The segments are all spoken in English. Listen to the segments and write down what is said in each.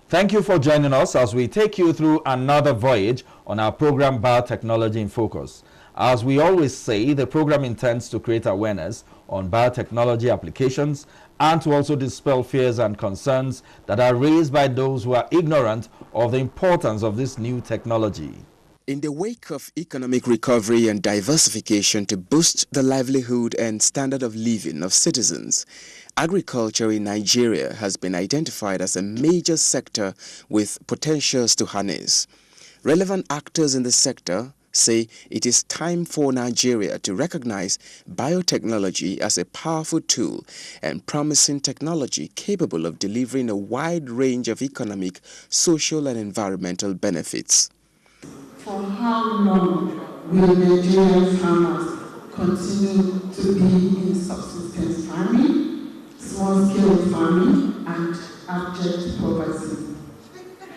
Thank you for joining us as we take you through another voyage on our program Biotechnology in Focus. As we always say, the program intends to create awareness on biotechnology applications and to also dispel fears and concerns that are raised by those who are ignorant of the importance of this new technology. In the wake of economic recovery and diversification to boost the livelihood and standard of living of citizens, agriculture in Nigeria has been identified as a major sector with potentials to harness. Relevant actors in the sector say it is time for Nigeria to recognize biotechnology as a powerful tool and promising technology capable of delivering a wide range of economic, social and environmental benefits. For how long will Nigerian farmers continue to be in subsistence farming, small-scale farming, and abject poverty?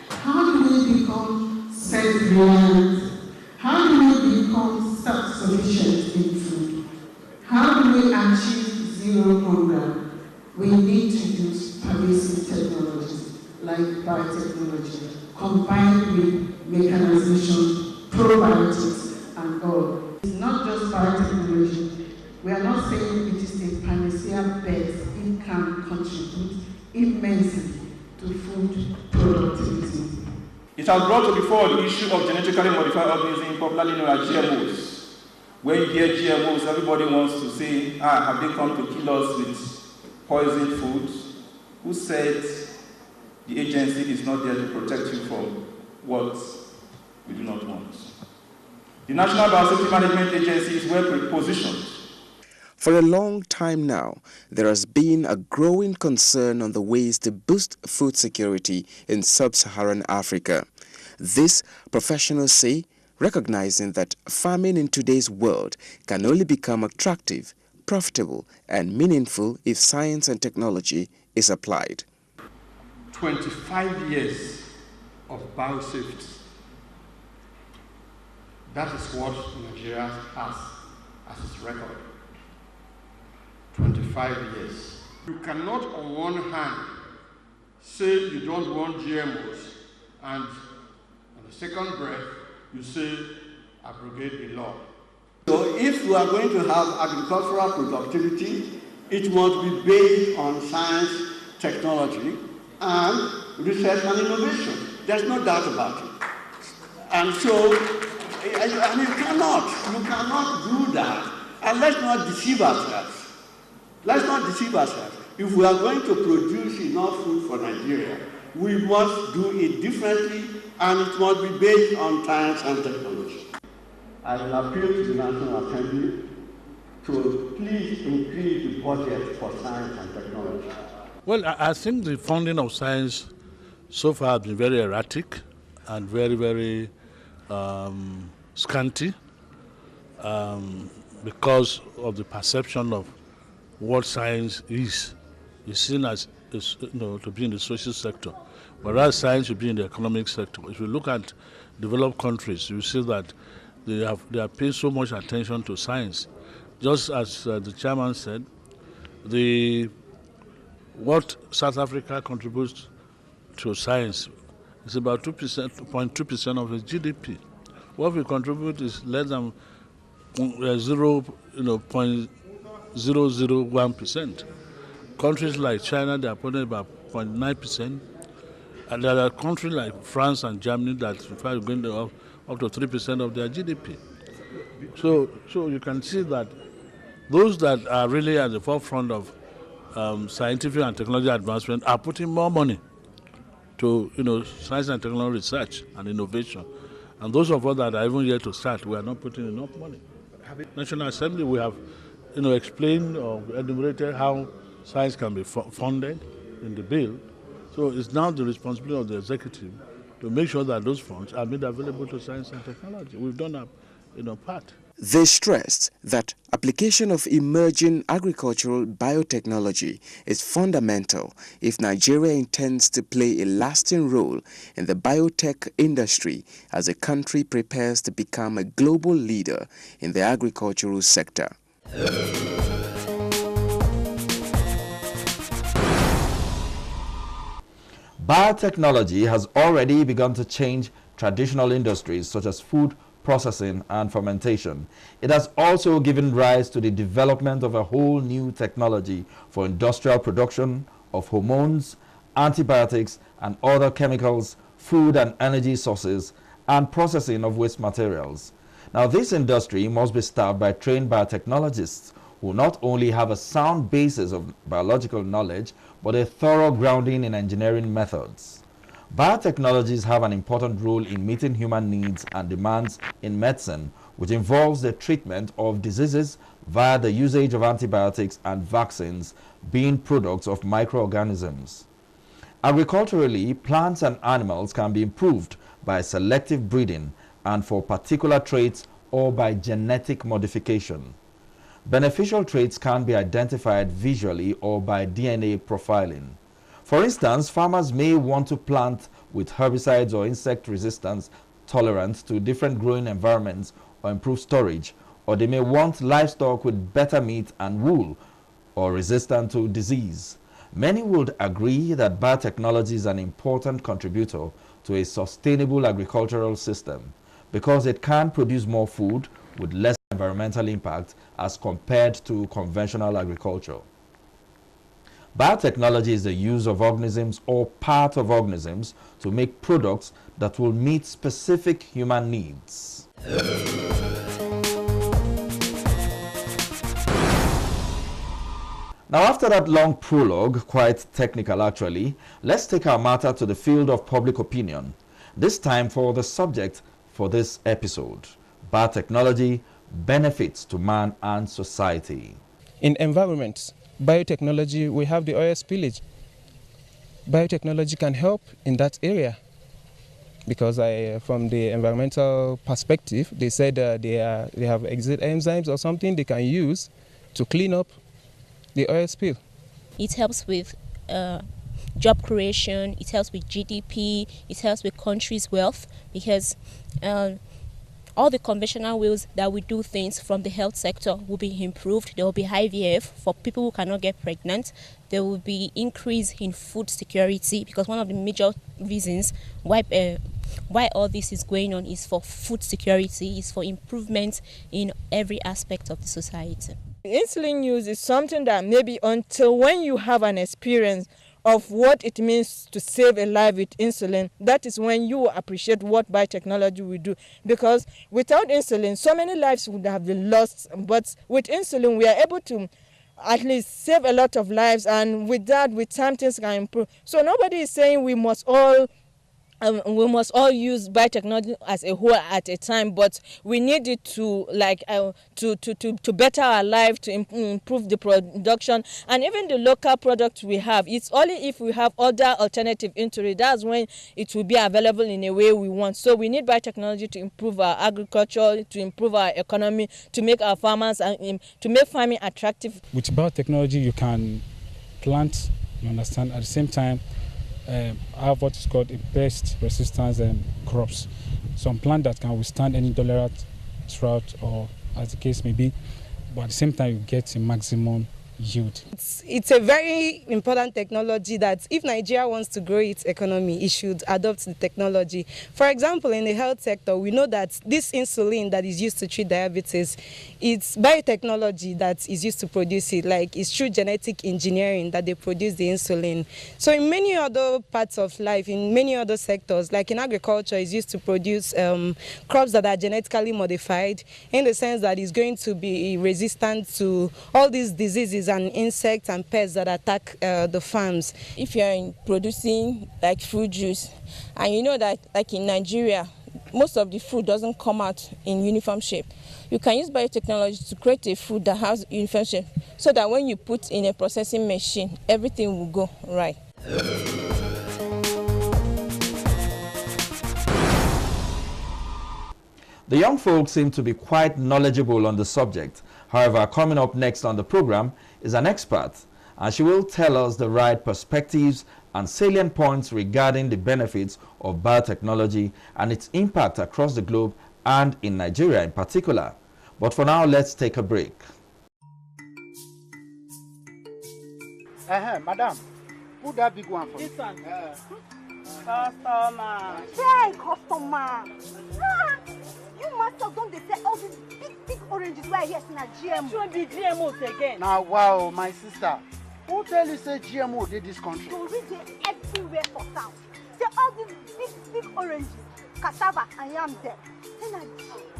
How do we become self-reliant? How do we become self-sufficient in food? How do we achieve zero hunger? We need to use pervasive technologies like biotechnology, combined with mechanization, probiotics, and all. It's not just biotechnology. We are not saying it is a panacea, but it can contribute immensely to food productivity. It has brought to the fore the issue of genetically modified organisms, popularly known as GMOs. When you hear GMOs, everybody wants to say, have they come to kill us with poisoned food? Who said the agency is not there to protect you from what we do not want? The National Biosafety Management Agency is well positioned. For a long time now, there has been a growing concern on the ways to boost food security in sub-Saharan Africa. This, professionals say, recognizing that farming in today's world can only become attractive, profitable, and meaningful if science and technology is applied. 25 years of biosafety. That is what Nigeria has as its record. 25 years. You cannot on one hand say you don't want GMOs and on the second breath you say abrogate the law. So if we are going to have agricultural productivity, it must be based on science, technology, and research and innovation. There's no doubt about it. And so, you cannot do that. And let's not deceive ourselves. Let's not deceive ourselves. If we are going to produce enough food for Nigeria, we must do it differently, and it must be based on science and technology. I will appeal to the National Assembly to please increase the budget for science and technology. Well, I think the funding of science so far has been very erratic and very, very scanty because of the perception of what science is seen as to be in the social sector, whereas science should be in the economic sector. If you look at developed countries, you see that they are paying so much attention to science. Just as the chairman said, what South Africa contributes to science is about 0.2% of its GDP. What we contribute is less than 0.001%. Countries like China, they are putting about 0.9%, and there are countries like France and Germany that in fact are going up to 3% of their GDP. So you can see that those that are really at the forefront of scientific and technology advancement are putting more money to science and technology research and innovation. And those of us that are even yet to start, we are not putting enough money. National Assembly, we have explained or enumerated how science can be funded in the bill. So it's now the responsibility of the executive to make sure that those funds are made available to science and technology. We've done our part. They stressed that application of emerging agricultural biotechnology is fundamental if Nigeria intends to play a lasting role in the biotech industry as the country prepares to become a global leader in the agricultural sector. Biotechnology has already begun to change traditional industries such as food processing and fermentation. It has also given rise to the development of a whole new technology for industrial production of hormones, antibiotics, and other chemicals, food and energy sources, and processing of waste materials. Now, this industry must be staffed by trained biotechnologists who not only have a sound basis of biological knowledge, but a thorough grounding in engineering methods. Biotechnologies have an important role in meeting human needs and demands in medicine, which involves the treatment of diseases via the usage of antibiotics and vaccines being products of microorganisms. Agriculturally, plants and animals can be improved by selective breeding and for particular traits or by genetic modification. Beneficial traits can be identified visually or by DNA profiling. For instance, farmers may want to plant with herbicides or insect resistance tolerant to different growing environments or improve storage, or they may want livestock with better meat and wool or resistant to disease. Many would agree that biotechnology is an important contributor to a sustainable agricultural system because it can produce more food with less environmental impact as compared to conventional agriculture. Biotechnology is the use of organisms or part of organisms to make products that will meet specific human needs. Now, after that long prologue, quite technical actually, let's take our matter to the field of public opinion. This time for the subject for this episode: biotechnology, benefits to man and society. In environments, biotechnology, we have the oil spillage. Biotechnology can help in that area because from the environmental perspective, they said they have exit enzymes or something they can use to clean up the oil spill. It helps with job creation, it helps with GDP, it helps with countries' wealth because all the conventional ways that we do things from the health sector will be improved. There will be IVF for people who cannot get pregnant. There will be increase in food security because one of the major reasons why all this is going on is for food security, is for improvement in every aspect of the society. Insulin use is something that maybe until when you have an experience of what it means to save a life with insulin, that is when you will appreciate what biotechnology will do. Because without insulin, so many lives would have been lost. But with insulin, we are able to at least save a lot of lives. And with that, with time, things can improve. So nobody is saying we must all use biotechnology as a whole at a time, but we need it to to better our life, to improve the production and even the local product we have. It's only if we have other alternative into it, that's when it will be available in a way we want. So we need biotechnology to improve our agriculture, to improve our economy, to make our farmers and to make farming attractive. With biotechnology, you can plant, you understand, at the same time have what is called a pest resistance crops. Some plant that can withstand any drought or as the case may be, but at the same time you get a maximum yield. It's a very important technology that if Nigeria wants to grow its economy, it should adopt the technology. For example, in the health sector, we know that this insulin that is used to treat diabetes, it's biotechnology that is used to produce it. Like, it's through genetic engineering that they produce the insulin. So in many other parts of life, in many other sectors, like in agriculture, it's used to produce crops that are genetically modified, in the sense that it's going to be resistant to all these diseases and insects and pests that attack the farms. If you're producing like fruit juice, and you know that like in Nigeria, most of the fruit doesn't come out in uniform shape, you can use biotechnology to create a fruit that has uniform shape, so that when you put in a processing machine, everything will go right. The young folks seem to be quite knowledgeable on the subject. However, coming up next on the program is an expert, and she will tell us the right perspectives and salient points regarding the benefits of biotechnology and its impact across the globe and in Nigeria in particular. But for now, let's take a break. Madam, put that big one for me. This one? Customer. Hey, customer. You must have done the same. All these big oranges where yes in a GMO. Should be GMOs again. Now, wow, my sister. Who tell you say GMO did this country? You read it everywhere for sound. Say all these big oranges, cassava and yam there. Then a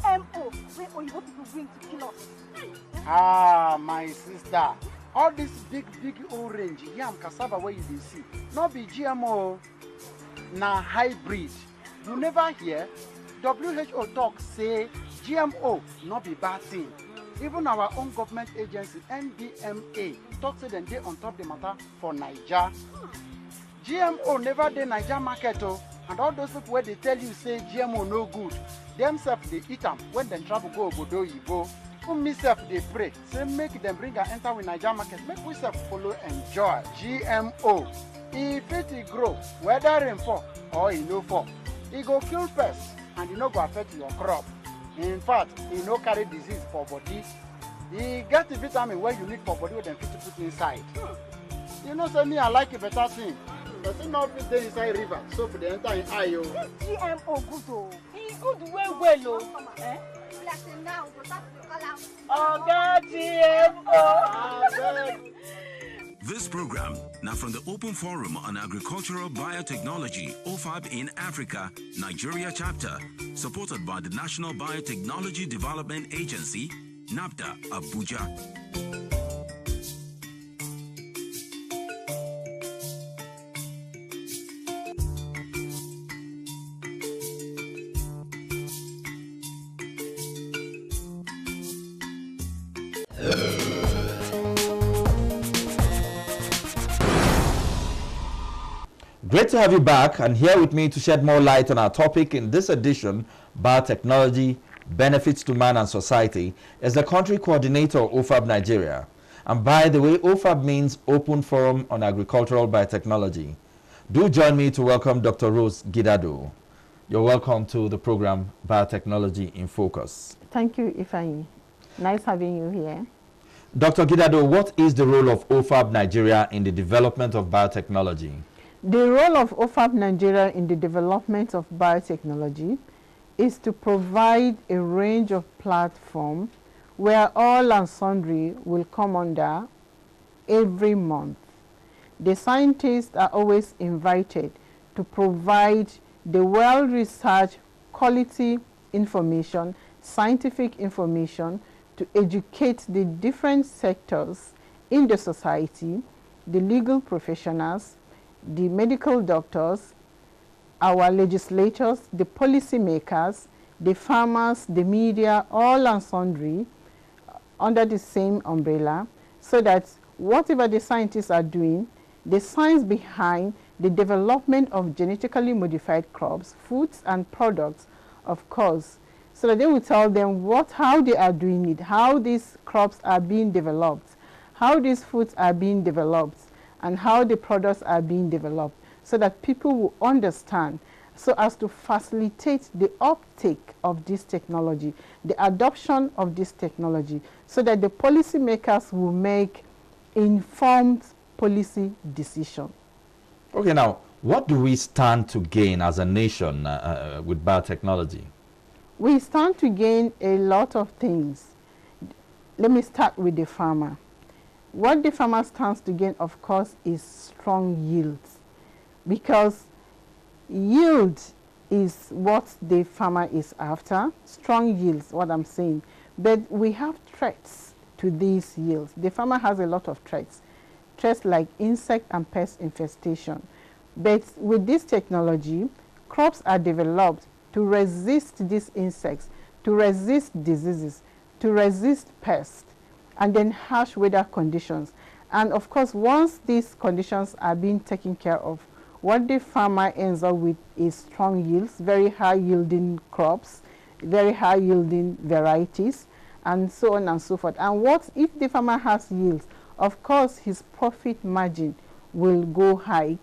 GMO where Oyibo people bring to kill us. Ah, my sister. All this big orange, yam, cassava where you see, not be GMO, na hybrid. You never hear WHO talk say GMO not be bad thing. Even our own government agency, NDMA, talk say them they on top the matter for Niger. GMO never dey Niger market oh, and all those people where they tell you say GMO no good, themselves they eat them when they travel go obodo yibo. Me self they pray, say make them bring and enter with Niger market, make we self follow enjoy. GMO, if it grow, whether rain fall or it no fall, it go kill pests and it no go affect your crop. In fact, it no carry disease for body. It get the vitamin where you need for body with them fit to put inside. You know, say me I like a better thing. But it not fit there inside river, so for the entire eye. This GMO good oh. It's good well oh. Eh? This program now from the Open Forum on Agricultural Biotechnology, All Fab in Africa, Nigeria chapter, supported by the National Biotechnology Development Agency, NABDA, Abuja. Great to have you back and here with me to shed more light on our topic in this edition, Biotechnology, Benefits to Man and Society, is the country coordinator of All Fab Nigeria. And by the way, All Fab means Open Forum on Agricultural Biotechnology. Do join me to welcome Dr. Rose Gidado. You're welcome to the program Biotechnology in Focus. Thank you, Ifeanyi. Nice having you here. Dr. Gidado, what is the role of All Fab Nigeria in the development of biotechnology? The role of All Fab Nigeria in the development of biotechnology is to provide a range of platforms where all and sundry will come under every month. The scientists are always invited to provide the well-researched quality information, scientific information to educate the different sectors in the society, the legal professionals, the medical doctors, our legislators, the policymakers, the farmers, the media, all and sundry under the same umbrella, so that whatever the scientists are doing, the science behind the development of genetically modified crops, foods and products, of course, so that they will tell them how they are doing it, how these crops are being developed, how these foods are being developed, and how the products are being developed, so that people will understand, so as to facilitate the uptake of this technology, the adoption of this technology, so that the policymakers will make informed policy decision. Okay, now, what do we stand to gain as a nation with biotechnology? We stand to gain a lot of things. Let me start with the farmer. What the farmer stands to gain, of course, is strong yields, because yield is what the farmer is after. Strong yields, what I'm saying. But we have threats to these yields. The farmer has a lot of threats like insect and pest infestation. But with this technology, crops are developed to resist these insects, to resist diseases, to resist pests, and then harsh weather conditions. And of course, once these conditions are being taken care of, what the farmer ends up with is strong yields, very high yielding crops, very high yielding varieties, and so on and so forth. And what if the farmer has yields? Of course, his profit margin will go high.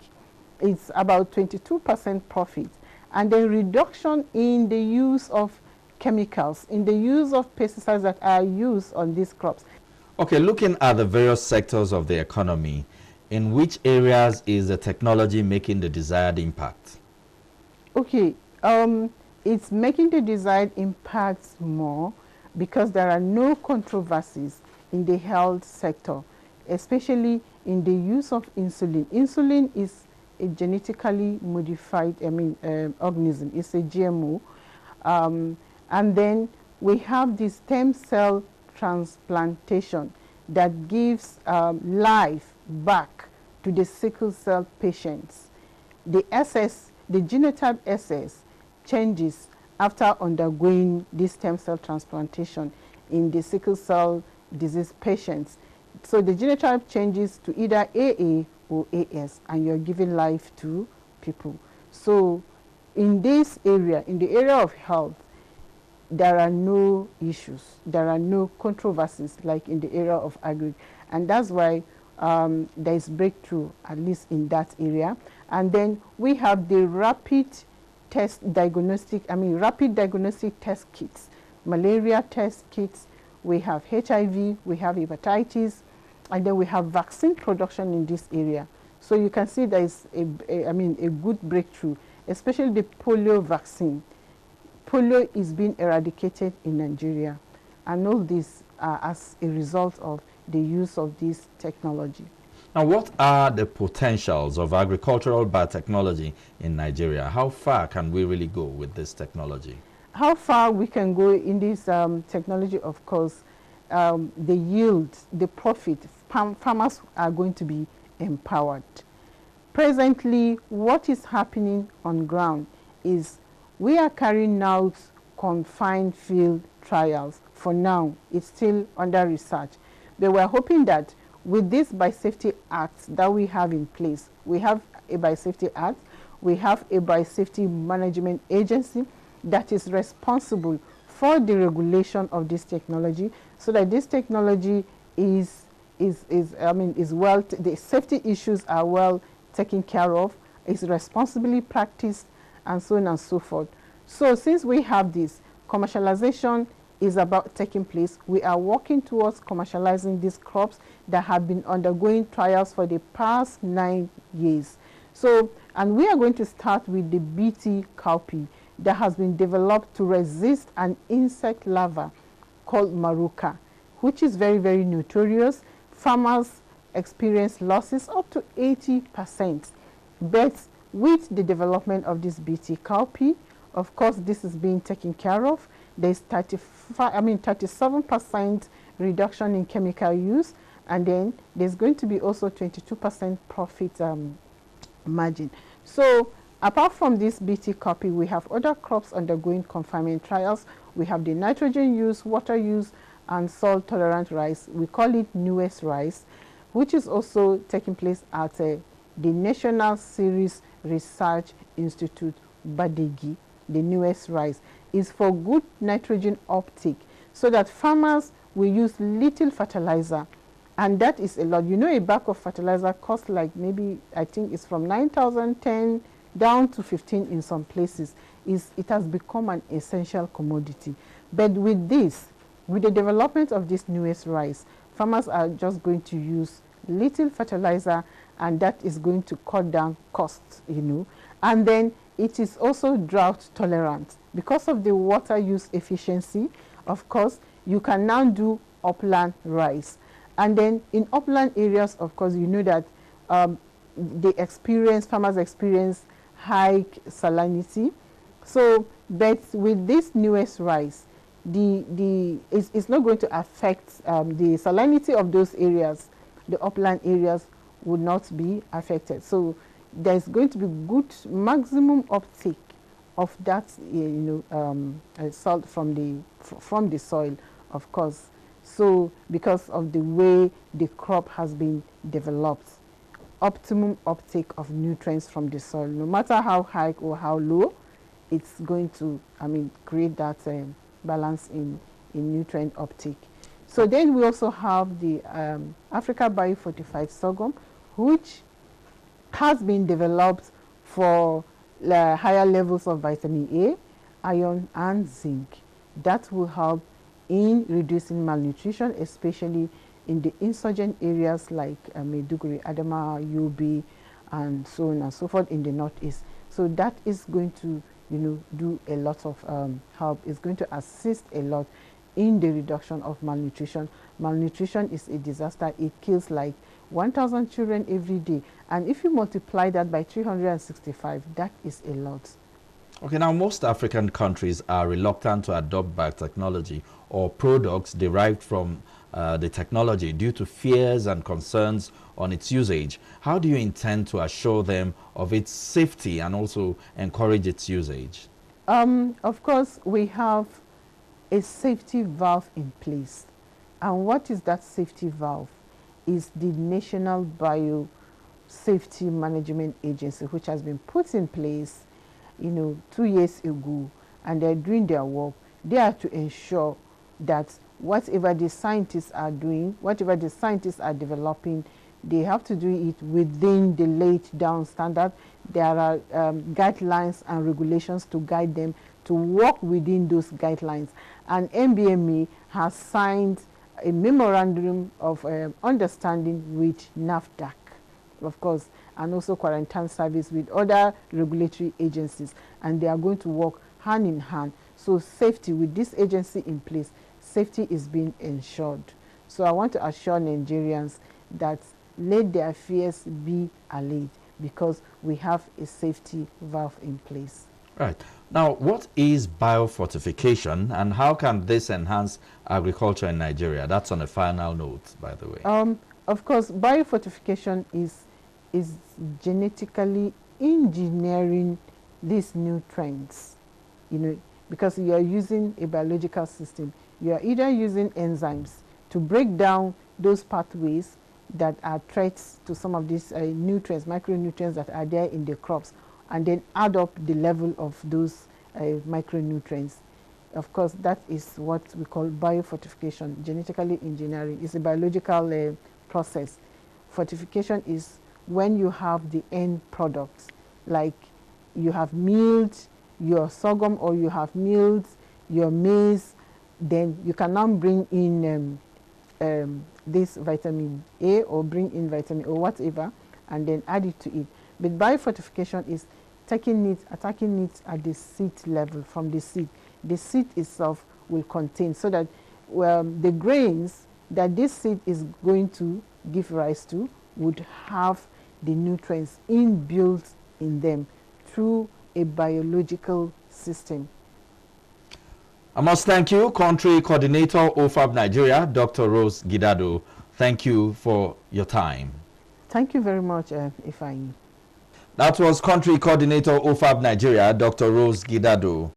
It's about 22% profit. And the reduction in the use of chemicals, in the use of pesticides that are used on these crops. Okay, looking at the various sectors of the economy, in which areas is the technology making the desired impact? Okay, it's making the desired impact more because there are no controversies in the health sector, especially in the use of insulin. Insulin is a genetically modified organism. It's a GMO. And then we have the stem cell transplantation that gives life back to the sickle cell patients. The genotype SS changes after undergoing this stem cell transplantation in the sickle cell disease patients. So the genotype changes to either AA or AS, and you're giving life to people. So in this area, in the area of health, there are no issues, there are no controversies like in the area of agri, and that's why there is breakthrough, at least in that area. And then we have the rapid diagnostic test kits, malaria test kits, we have HIV, we have hepatitis, and then we have vaccine production in this area. So you can see there is a good breakthrough, especially the polio vaccine. Polio is being eradicated in Nigeria, and all this as a result of the use of this technology. Now, what are the potentials of agricultural biotechnology in Nigeria? How far can we really go with this technology? How far we can go in this technology, of course, the yield, the profit, farmers are going to be empowered. Presently, what is happening on ground is we are carrying out confined field trials. For now, it's still under research. But we're hoping that with this Biosafety Act that we have in place, we have a Biosafety Act, we have a Biosafety Management Agency that is responsible for the regulation of this technology, so that this technology is well, the safety issues are well taken care of, is responsibly practiced, and so on and so forth. So since we have this, commercialization is about taking place. We are working towards commercializing these crops that have been undergoing trials for the past 9 years. So, and we are going to start with the BT cowpea that has been developed to resist an insect larva called maruca, which is very, very notorious. Farmers experience losses up to 80%. But with the development of this BT cowpea, of course, this is being taken care of. There's 37% reduction in chemical use, and then there's going to be also 22% profit margin. So apart from this BT cowpea, we have other crops undergoing confinement trials. We have the nitrogen use, water use, and salt tolerant rice. We call it newest rice, which is also taking place at the National Cereals Research Institute, Badegi. The newest rice is for good nitrogen uptake, so that farmers will use little fertilizer, and that is a lot. You know, a bag of fertilizer costs like maybe, I think it's from 9,010 down to 15 in some places. It has become an essential commodity. But with this, with the development of this newest rice, farmers are just going to use little fertilizer, and that is going to cut down costs, And then it is also drought tolerant. Because of the water use efficiency, of course, you can now do upland rice. And then in upland areas, of course, you know that farmers experience high salinity. So, but with this newest rice, it's not going to affect the salinity of those areas. The upland areas would not be affected. So there's going to be good maximum uptake of that, salt from the soil, of course. So because of the way the crop has been developed, optimum uptake of nutrients from the soil, no matter how high or how low, it's going to, create that balance in nutrient uptake. So then we also have the Africa Biofortified sorghum, which has been developed for higher levels of vitamin A, iron, and zinc. That will help in reducing malnutrition, especially in the insurgent areas like Maiduguri, Adama, Yobe, and so on and so forth in the northeast. So that is going to, do a lot of help. It's going to assist a lot in the reduction of malnutrition. Malnutrition is a disaster. It kills like 1,000 children every day. And if you multiply that by 365, that is a lot. Okay, now most African countries are reluctant to adopt biotechnology or products derived from the technology due to fears and concerns on its usage. How do you intend to assure them of its safety and also encourage its usage? Of course, we have a safety valve in place. And what is that safety valve? Is the National Biosafety Management Agency, which has been put in place 2 years ago, and they're doing their work. They are to ensure that whatever the scientists are doing, whatever the scientists are developing, they have to do it within the laid down standard. There are guidelines and regulations to guide them to work within those guidelines. And NBMA has signed a memorandum of understanding with NAFDAC, of course, and also Quarantine Service with other regulatory agencies, and they are going to work hand in hand. So safety, with this agency in place, safety is being ensured. So I want to assure Nigerians that let their fears be allayed, because we have a safety valve in place. Right. Now, what is biofortification, and how can this enhance agriculture in Nigeria? That's on a final note, by the way. Of course, biofortification is genetically engineering these nutrients, because you are using a biological system. You are either using enzymes to break down those pathways that are threats to some of these nutrients, micronutrients that are there in the crops, and then add up the level of those micronutrients. Of course, that is what we call biofortification, genetically engineering. It's a biological process. Fortification is when you have the end product, like you have milled your sorghum or you have milled your maize, then you can now bring in this vitamin A or bring in vitamin or whatever, and then add it to it. But biofortification is attacking it at the seed level, from the seed. The seed itself will contain, so that the grains that this seed is going to give rise to would have the nutrients inbuilt in them through a biological system. I must thank you, Country Coordinator, All Fab Nigeria, Dr. Rose Gidado. Thank you for your time. Thank you very much, Ifeanyi. That was Country Coordinator, All Fab Nigeria, Dr. Rose Gidado.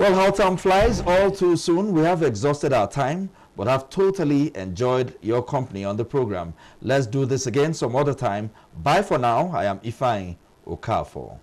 Well, how time flies, all too soon. We have exhausted our time, but I've totally enjoyed your company on the program. Let's do this again some other time. Bye for now. I am Ifeanyi Okafor.